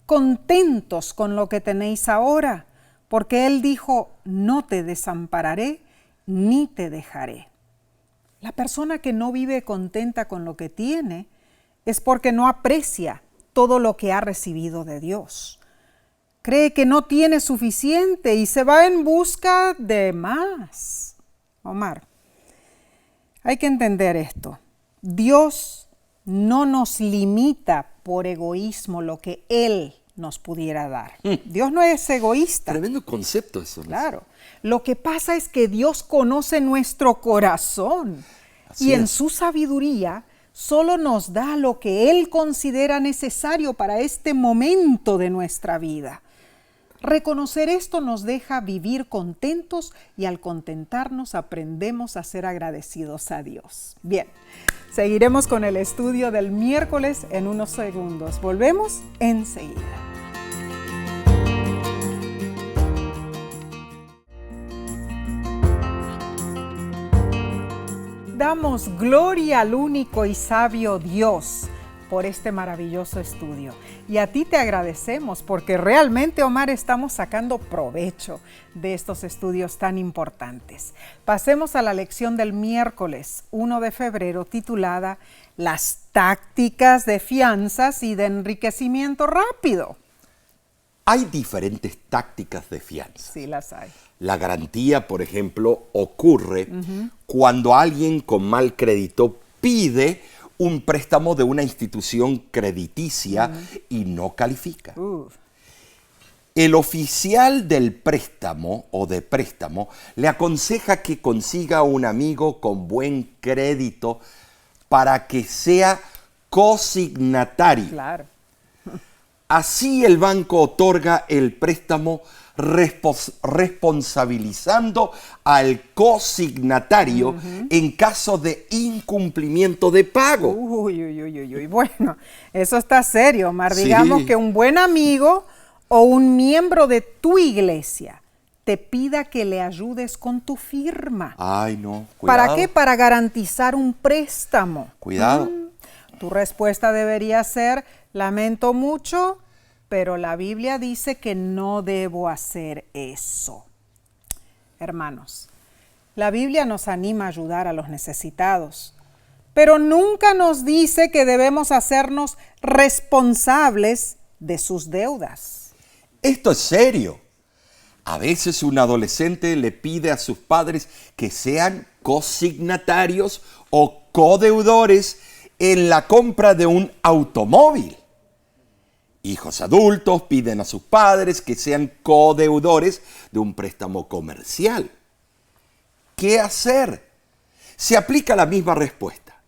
contentos con lo que tenéis ahora, porque Él dijo, no te desampararé ni te dejaré. La persona que no vive contenta con lo que tiene es porque no aprecia todo lo que ha recibido de Dios. Cree que no tiene suficiente y se va en busca de más. Omar, hay que entender esto. Dios no nos limita por egoísmo lo que Él nos pudiera dar. Dios no es egoísta. Tremendo concepto eso, ¿no? Claro. Lo que pasa es que Dios conoce nuestro corazón Así y en es. su sabiduría solo nos da lo que Él considera necesario para este momento de nuestra vida. Reconocer esto nos deja vivir contentos y al contentarnos aprendemos a ser agradecidos a Dios. Bien, seguiremos con el estudio del miércoles en unos segundos. Volvemos enseguida. Damos gloria al único y sabio Dios por este maravilloso estudio. Y a ti te agradecemos porque realmente, Omar, estamos sacando provecho de estos estudios tan importantes. Pasemos a la lección del miércoles 1 de febrero titulada Las tácticas de fianzas y de enriquecimiento rápido. Hay diferentes tácticas de fianza. Sí, las hay. La garantía, por ejemplo, ocurre cuando alguien con mal crédito pide un préstamo de una institución crediticia y no califica. El oficial del préstamo o de préstamo le aconseja que consiga un amigo con buen crédito para que sea cosignatario. Claro. Así el banco otorga el préstamo responsabilizando al cosignatario en caso de incumplimiento de pago. Uy. Bueno, eso está serio, Omar. Sí. Digamos que un buen amigo o un miembro de tu iglesia te pida que le ayudes con tu firma. Ay, no, cuidado. ¿Para qué? Para garantizar un préstamo. Cuidado. Tu respuesta debería ser, lamento mucho, pero la Biblia dice que no debo hacer eso. Hermanos, la Biblia nos anima a ayudar a los necesitados, pero nunca nos dice que debemos hacernos responsables de sus deudas. Esto es serio. A veces un adolescente le pide a sus padres que sean cosignatarios o codeudores en la compra de un automóvil. Hijos adultos piden a sus padres que sean codeudores de un préstamo comercial. ¿Qué hacer? Se aplica la misma respuesta.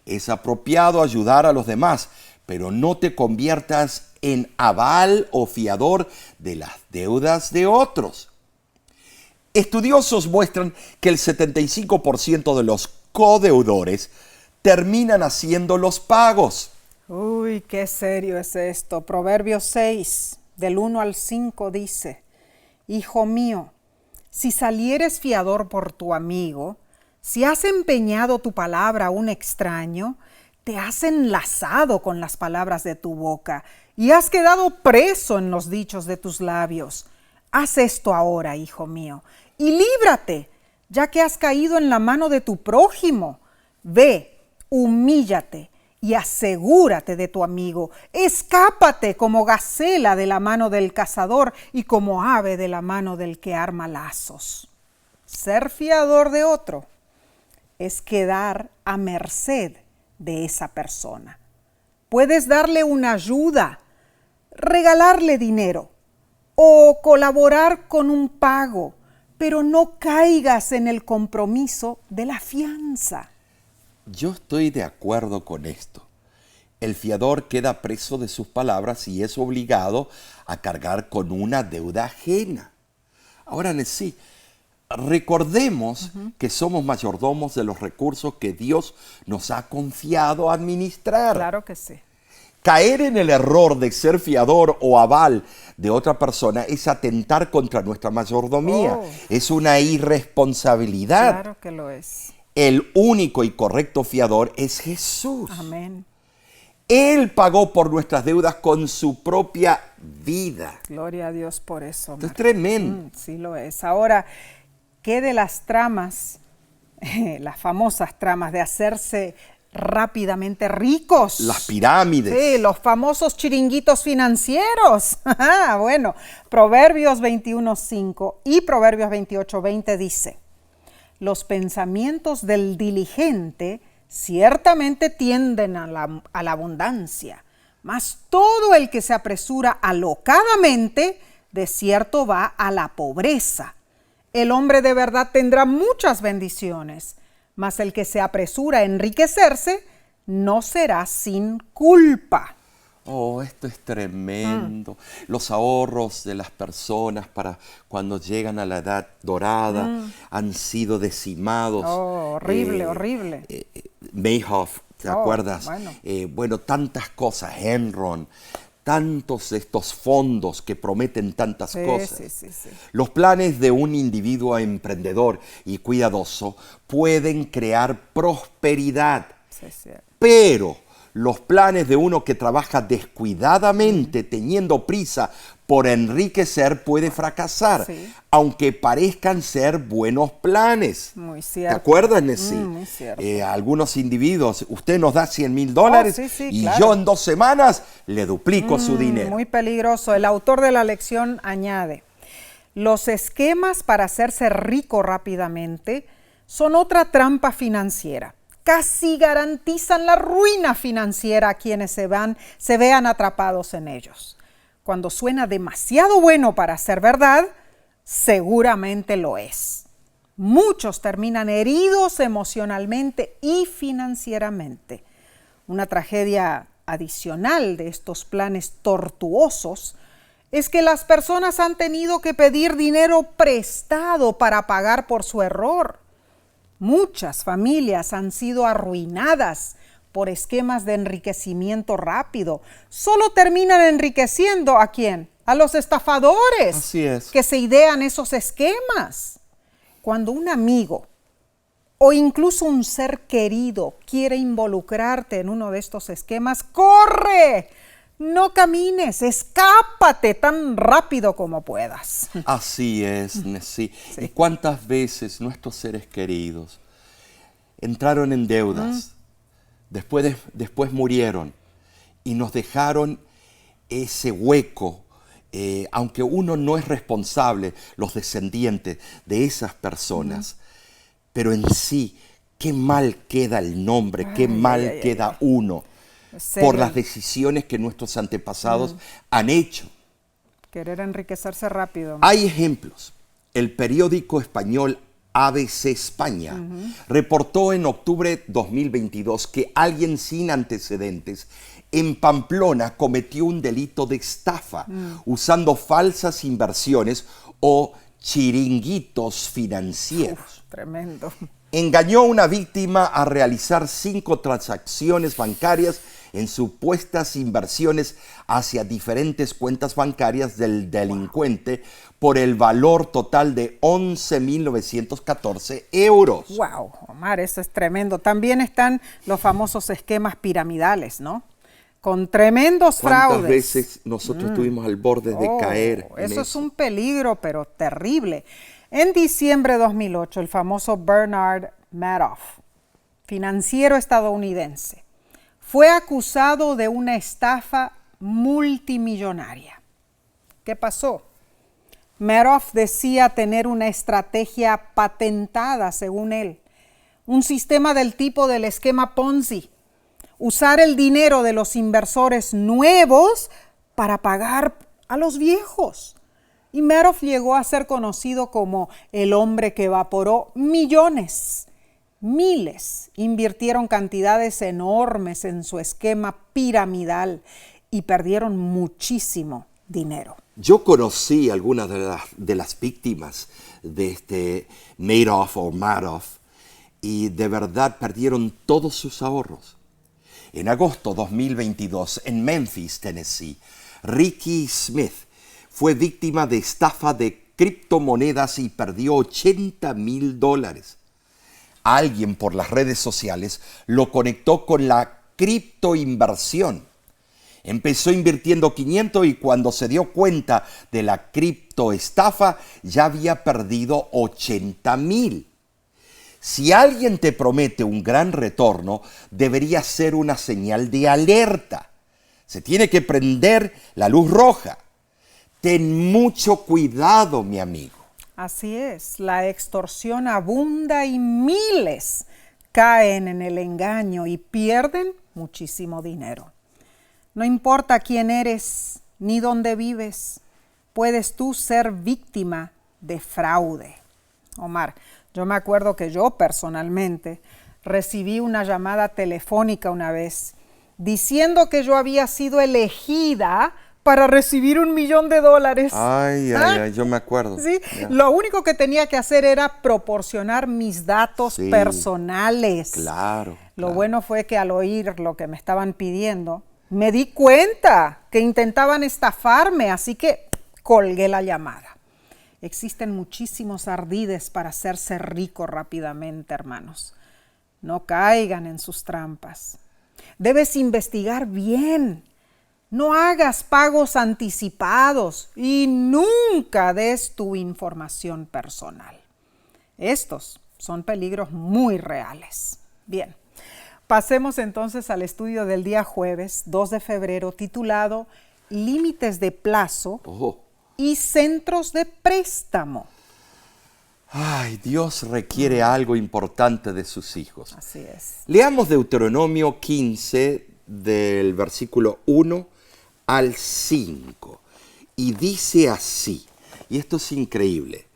Es apropiado ayudar a los demás, pero no te conviertas en aval o fiador de las deudas de otros. Estudiosos muestran que el 75% de los codeudores terminan haciendo los pagos. Uy, qué serio es esto. Proverbios 6, del 1 al 5 dice, Hijo mío, si salieres fiador por tu amigo, si has empeñado tu palabra a un extraño, te has enlazado con las palabras de tu boca y has quedado preso en los dichos de tus labios. Haz esto ahora, hijo mío, y líbrate, ya que has caído en la mano de tu prójimo. Ve, Humíllate y asegúrate de tu amigo. Escápate como gacela de la mano del cazador y como ave de la mano del que arma lazos. Ser fiador de otro es quedar a merced de esa persona. Puedes darle una ayuda, regalarle dinero o colaborar con un pago, pero no caigas en el compromiso de la fianza. Yo estoy de acuerdo con esto. El fiador queda preso de sus palabras y es obligado a cargar con una deuda ajena. Ahora, sí, recordemos que somos mayordomos de los recursos que Dios nos ha confiado a administrar. Claro que sí. Caer en el error de ser fiador o aval de otra persona es atentar contra nuestra mayordomía. Es una irresponsabilidad. Claro que lo es. El único y correcto fiador es Jesús. Amén. Él pagó por nuestras deudas con su propia vida. Gloria a Dios por eso. Esto es tremendo. Sí lo es. Ahora, ¿qué de las tramas, las famosas tramas de hacerse rápidamente ricos? Las pirámides. Sí, los famosos chiringuitos financieros. Bueno, Proverbios 21:5 y Proverbios 28:20 dice: los pensamientos del diligente ciertamente tienden a la abundancia, mas todo el que se apresura alocadamente, de cierto va a la pobreza. El hombre de verdad tendrá muchas bendiciones, mas el que se apresura a enriquecerse no será sin culpa. Oh, esto es tremendo. Los ahorros de las personas para cuando llegan a la edad dorada han sido decimados. Oh, horrible, horrible. Mayhoff, ¿te acuerdas? Bueno. Tantas cosas, Enron, tantos de estos fondos que prometen tantas cosas. Sí. Los planes de un individuo emprendedor y cuidadoso pueden crear prosperidad, pero los planes de uno que trabaja descuidadamente, teniendo prisa por enriquecer, puede fracasar, aunque parezcan ser buenos planes. Muy cierto. ¿Te acuerdas, Nessie? Muy cierto. Algunos individuos, usted nos da $100,000 y claro. yo en 2 semanas le duplico su dinero. Muy peligroso. El autor de la lección añade: los esquemas para hacerse rico rápidamente son otra trampa financiera. Casi garantizan la ruina financiera a quienes se vean atrapados en ellos. Cuando suena demasiado bueno para ser verdad, seguramente lo es. Muchos terminan heridos emocionalmente y financieramente. Una tragedia adicional de estos planes tortuosos es que las personas han tenido que pedir dinero prestado para pagar por su error. Muchas familias han sido arruinadas por esquemas de enriquecimiento rápido. Solo terminan enriqueciendo ¿a quién? A los estafadores. Así es. Que se idean esos esquemas. Cuando un amigo o incluso un ser querido quiere involucrarte en uno de estos esquemas, ¡corre! No camines, escápate tan rápido como puedas. Así es, Nessie. ¿Y cuántas veces nuestros seres queridos entraron en deudas, después murieron y nos dejaron ese hueco? Aunque uno no es responsable, los descendientes de esas personas, pero en sí, qué mal queda el nombre, qué mal queda uno por las decisiones que nuestros antepasados han hecho. Querer enriquecerse rápido. Hay ejemplos. El periódico español ABC España reportó en octubre 2022 que alguien sin antecedentes en Pamplona cometió un delito de estafa usando falsas inversiones o chiringuitos financieros. Tremendo. Engañó a una víctima a realizar 5 transacciones bancarias en supuestas inversiones hacia diferentes cuentas bancarias del delincuente por el valor total de 11.914 euros. ¡Wow! Omar, eso es tremendo. También están los famosos esquemas piramidales, ¿no? Con tremendos fraudes. ¿Cuántas veces nosotros estuvimos al borde de caer en eso? Es un peligro, pero terrible. En diciembre de 2008, el famoso Bernard Madoff financiero estadounidense, fue acusado de una estafa multimillonaria. ¿Qué pasó? Madoff decía tener una estrategia patentada, según él, un sistema del tipo del esquema Ponzi, usar el dinero de los inversores nuevos para pagar a los viejos. Y Madoff llegó a ser conocido como el hombre que evaporó millones. Miles invirtieron cantidades enormes en su esquema piramidal y perdieron muchísimo dinero. Yo conocí algunas de las víctimas de este Madoff y de verdad perdieron todos sus ahorros. En agosto de 2022, en Memphis, Tennessee, Ricky Smith fue víctima de estafa de criptomonedas y perdió $80,000. Alguien por las redes sociales lo conectó con la criptoinversión. Empezó invirtiendo 500 y cuando se dio cuenta de la criptoestafa ya había perdido 80,000. Si alguien te promete un gran retorno, debería ser una señal de alerta. Se tiene que prender la luz roja. Ten mucho cuidado, mi amigo. Así es, la extorsión abunda y miles caen en el engaño y pierden muchísimo dinero. No importa quién eres ni dónde vives, puedes tú ser víctima de fraude. Omar, yo me acuerdo que yo personalmente recibí una llamada telefónica una vez diciendo que yo había sido elegida para recibir $1 millón. Ay, yo me acuerdo. Sí, Yeah. Lo único que tenía que hacer era proporcionar mis datos personales. Claro. Lo bueno fue que al oír lo que me estaban pidiendo, me di cuenta que intentaban estafarme, así que colgué la llamada. Existen muchísimos ardides para hacerse rico rápidamente, hermanos. No caigan en sus trampas. Debes investigar bien. No hagas pagos anticipados y nunca des tu información personal. Estos son peligros muy reales. Bien, pasemos entonces al estudio del día jueves, 2 de febrero, titulado Límites de plazo y centros de préstamo. Ay, Dios requiere algo importante de sus hijos. Así es. Leamos Deuteronomio 15 del versículo 1 al 5. Y dice así, y esto es increíble: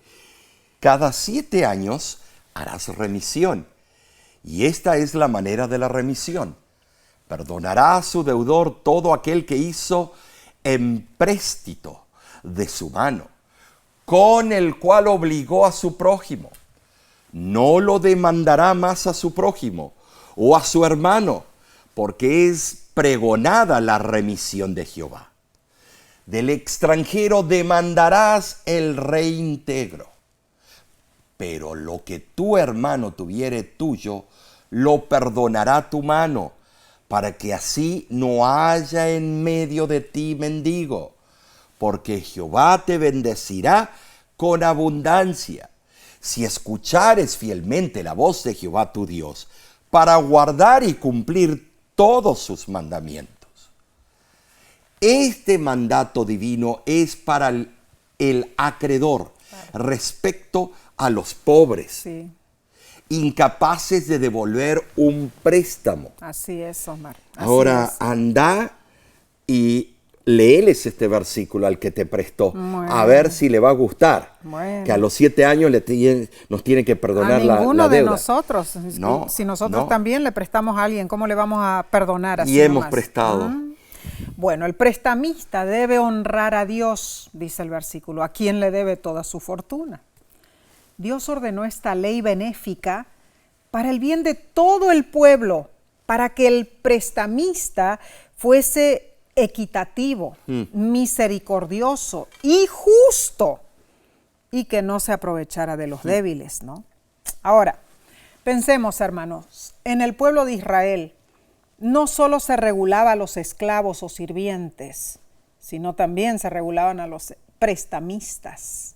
cada 7 años harás remisión, y esta es la manera de la remisión. Perdonará a su deudor todo aquel que hizo empréstito de su mano, con el cual obligó a su prójimo. No lo demandará más a su prójimo o a su hermano, porque es pregonada la remisión de Jehová. Del extranjero demandarás el reintegro, pero lo que tu hermano tuviere tuyo, lo perdonará tu mano, para que así no haya en medio de ti mendigo, porque Jehová te bendecirá con abundancia, si escuchares fielmente la voz de Jehová tu Dios, para guardar y cumplir todos sus mandamientos. Este mandato divino es para el acreedor respecto a los pobres, incapaces de devolver un préstamo. Así es, Omar. Ahora, anda y léeles este versículo al que te prestó, a ver si le va a gustar. Que a los 7 años nos tiene que perdonar la deuda. A ninguno de nosotros. No, si nosotros también le prestamos a alguien, ¿cómo le vamos a perdonar así? Y hemos prestado. Bueno, el prestamista debe honrar a Dios, dice el versículo, a quien le debe toda su fortuna. Dios ordenó esta ley benéfica para el bien de todo el pueblo, para que el prestamista fuese equitativo, misericordioso y justo, y que no se aprovechara de los débiles, ¿no? Ahora, pensemos, hermanos, en el pueblo de Israel no solo se regulaba a los esclavos o sirvientes, sino también se regulaban a los prestamistas.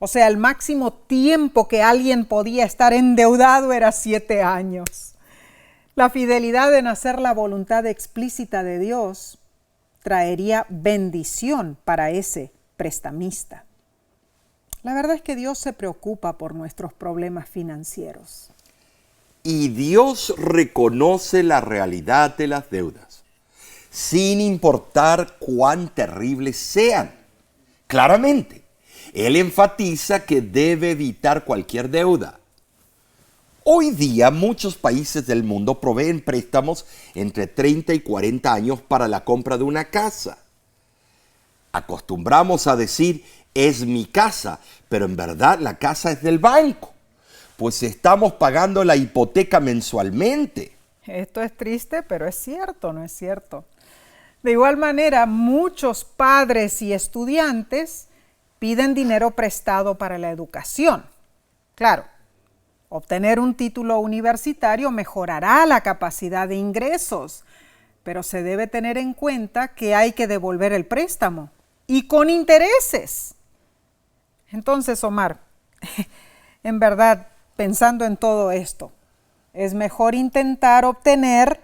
O sea, el máximo tiempo que alguien podía estar endeudado era 7 años. La fidelidad en hacer la voluntad explícita de Dios traería bendición para ese prestamista. La verdad es que Dios se preocupa por nuestros problemas financieros. Y Dios reconoce la realidad de las deudas, sin importar cuán terribles sean. Claramente, Él enfatiza que debe evitar cualquier deuda. Hoy día muchos países del mundo proveen préstamos entre 30 y 40 años para la compra de una casa. Acostumbramos a decir, es mi casa, pero en verdad la casa es del banco, pues estamos pagando la hipoteca mensualmente. Esto es triste, pero es cierto, ¿no es cierto? De igual manera, muchos padres y estudiantes piden dinero prestado para la educación. Claro, obtener un título universitario mejorará la capacidad de ingresos, pero se debe tener en cuenta que hay que devolver el préstamo y con intereses. Entonces, Omar, en verdad, pensando en todo esto, es mejor intentar obtener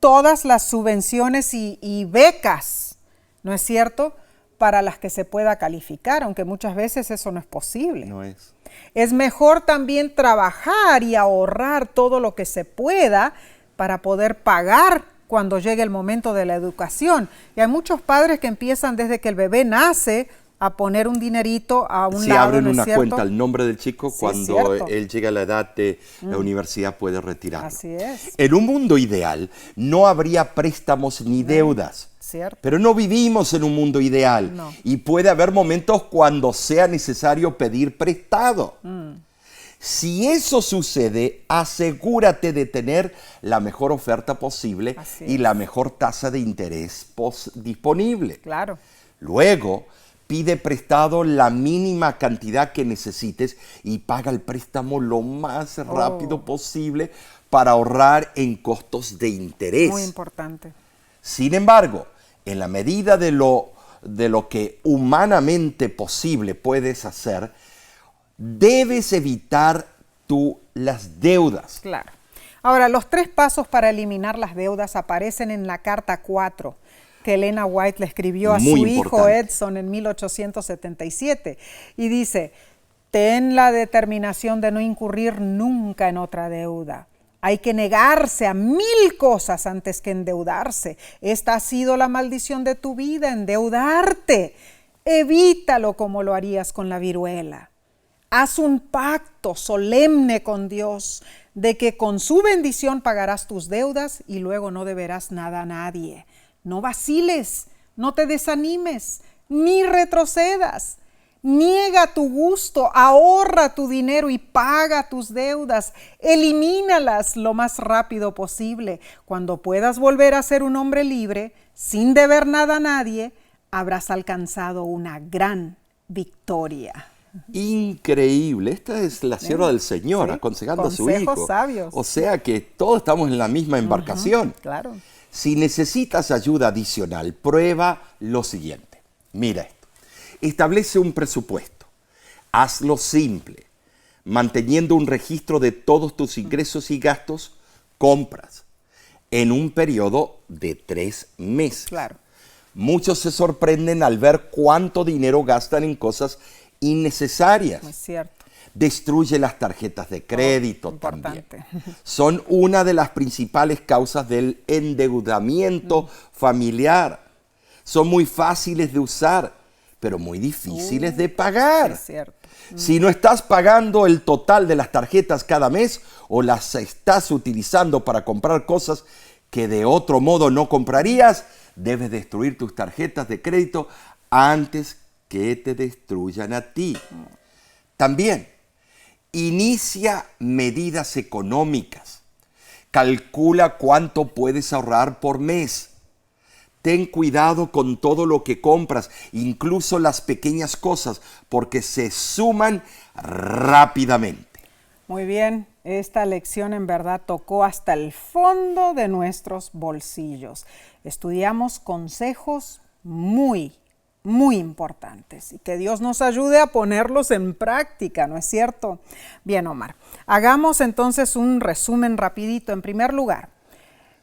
todas las subvenciones y becas, ¿no es cierto?, para las que se pueda calificar, aunque muchas veces eso no es posible. No es. Es mejor también trabajar y ahorrar todo lo que se pueda para poder pagar cuando llegue el momento de la educación. Y hay muchos padres que empiezan desde que el bebé nace a poner un dinerito a un Si lado, abren ¿no es una cierto? cuenta al nombre del chico, Sí, cuando cierto. él llega a la edad de la universidad puede retirarlo. Así es. En un mundo ideal no habría préstamos ni deudas. Cierto. Pero no vivimos en un mundo ideal No. y puede haber momentos cuando sea necesario pedir prestado. Si eso sucede, asegúrate de tener la mejor oferta posible Así y es. la mejor tasa de interés disponible. Claro. Luego, pide prestado la mínima cantidad que necesites y paga el préstamo lo más rápido posible para ahorrar en costos de interés. Muy importante. Sin embargo, en la medida de lo que humanamente posible puedes hacer, debes evitar tú las deudas. Claro. Ahora, los 3 pasos para eliminar las deudas aparecen en la carta 4 que Elena White le escribió a Muy su hijo importante. Edson en 1877. Y dice, ten la determinación de no incurrir nunca en otra deuda. Hay que negarse a 1000 cosas antes que endeudarse. Esta ha sido la maldición de tu vida, endeudarte. Evítalo como lo harías con la viruela. Haz un pacto solemne con Dios de que con su bendición pagarás tus deudas y luego no deberás nada a nadie. No vaciles, no te desanimes, ni retrocedas. Niega tu gusto, ahorra tu dinero y paga tus deudas. Elimínalas lo más rápido posible. Cuando puedas volver a ser un hombre libre, sin deber nada a nadie, habrás alcanzado una gran victoria. Increíble. Esta es la sierva del Señor, Sí, aconsejando a su consejos hijo. sabios. O sea que todos estamos en la misma embarcación. Claro. Si necesitas ayuda adicional, prueba lo siguiente. Mira esto. Establece un presupuesto. Hazlo simple, manteniendo un registro de todos tus ingresos y gastos, compras, en un periodo de 3 meses. Claro. Muchos se sorprenden al ver cuánto dinero gastan en cosas innecesarias. Es cierto. Destruye las tarjetas de crédito también. Importante. Son una de las principales causas del endeudamiento familiar. Son muy fáciles de usar, pero muy difíciles de pagar. Es cierto. Si no estás pagando el total de las tarjetas cada mes o las estás utilizando para comprar cosas que de otro modo no comprarías, debes destruir tus tarjetas de crédito antes que te destruyan a ti. También, inicia medidas económicas. Calcula cuánto puedes ahorrar por mes. Ten cuidado con todo lo que compras, incluso las pequeñas cosas, porque se suman rápidamente. Muy bien, esta lección en verdad tocó hasta el fondo de nuestros bolsillos. Estudiamos consejos muy importantes y que Dios nos ayude a ponerlos en práctica, ¿no es cierto? Bien, Omar, hagamos entonces un resumen rapidito. En primer lugar,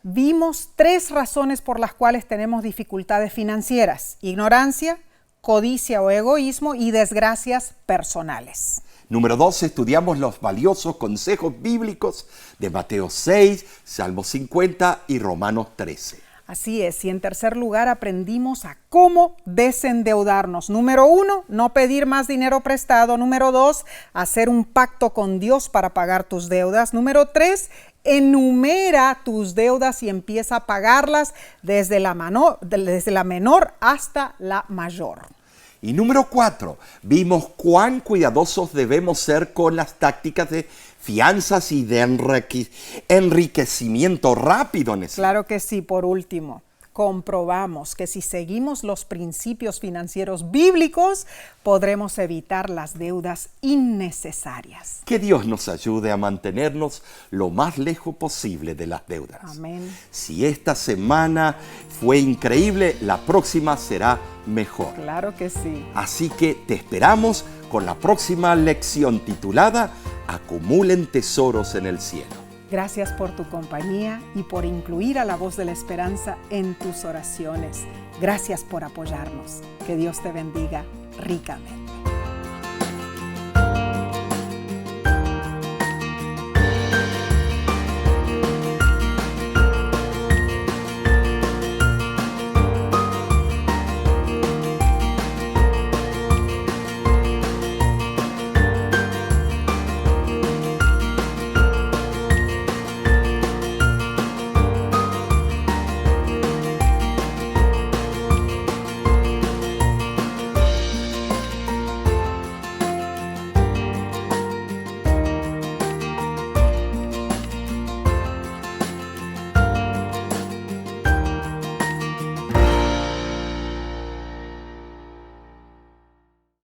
vimos 3 razones por las cuales tenemos dificultades financieras: ignorancia, codicia o egoísmo y desgracias personales. Número 2, estudiamos los valiosos consejos bíblicos de Mateo 6, Salmo 50 y Romanos 13. Así es, y en tercer lugar aprendimos a cómo desendeudarnos. Número 1, no pedir más dinero prestado. Número 2, hacer un pacto con Dios para pagar tus deudas. Número 3, enumera tus deudas y empieza a pagarlas desde la menor hasta la mayor. Y número 4, vimos cuán cuidadosos debemos ser con las tácticas de fianzas y de enriquecimiento rápido. Claro que sí. Por último, comprobamos que si seguimos los principios financieros bíblicos, podremos evitar las deudas innecesarias. Que Dios nos ayude a mantenernos lo más lejos posible de las deudas. Amén. Si esta semana fue increíble, la próxima será mejor. Claro que sí. Así que te esperamos con la próxima lección titulada Acumulen tesoros en el cielo. Gracias por tu compañía y por incluir a la Voz de la Esperanza en tus oraciones. Gracias por apoyarnos. Que Dios te bendiga ricamente.